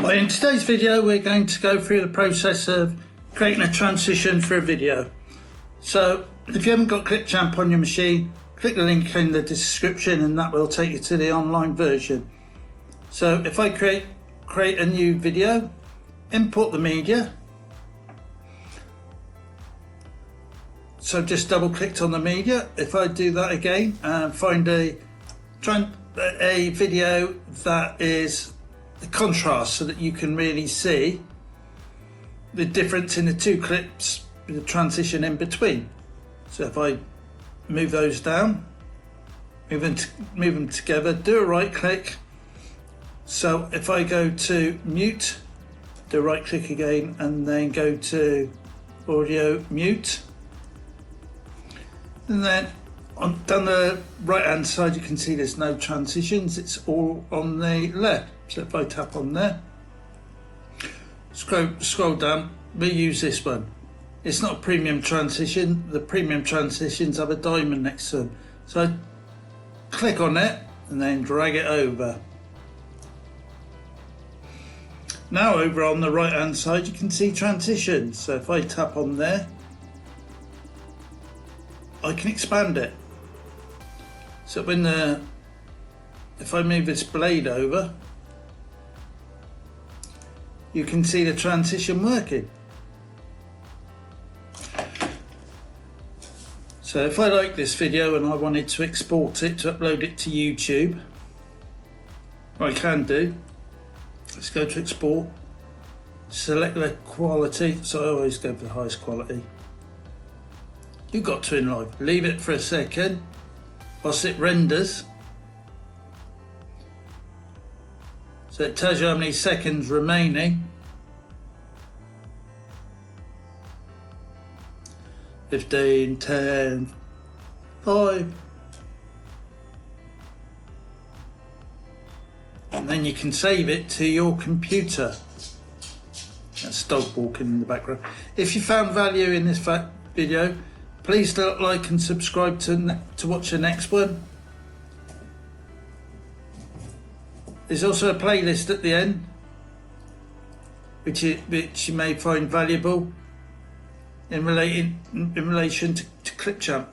Right, in today's video we're going to go through the process of creating a transition for a video. So if you haven't got ClipChamp on your machine, click the link in the description and that will take you to the online version. So if I create a new video, import the media. So just double clicked on the media. If I do that again and find a video that is the contrast so that you can really see the difference in the two clips, the transition in between. So if I move those down, move them together, do a right click. So if I go to mute, do a right click again and then go to audio mute. And then down the right hand side you can see there's no transitions, it's all on the left. So if I tap on there, scroll down, we use this one. It's not a premium transition, the premium transitions have a diamond next to them. So I click on it and then drag it over. Now over on the right hand side you can see transitions. So if I tap on there, I can expand it. So if I move this blade over, you can see the transition working. So if I like this video and I wanted to export it to upload it to YouTube, what I can do, let's go to export, select the quality, so I always go for the highest quality. You've got to enlive, leave it for a second whilst it renders. So it tells you how many seconds remaining. 15, 10, 5. And then you can save it to your computer. That's dog walking in the background. If you found value in this video, please like and subscribe to watch the next one. There's also a playlist at the end, which you may find valuable in relation to ClipChamp.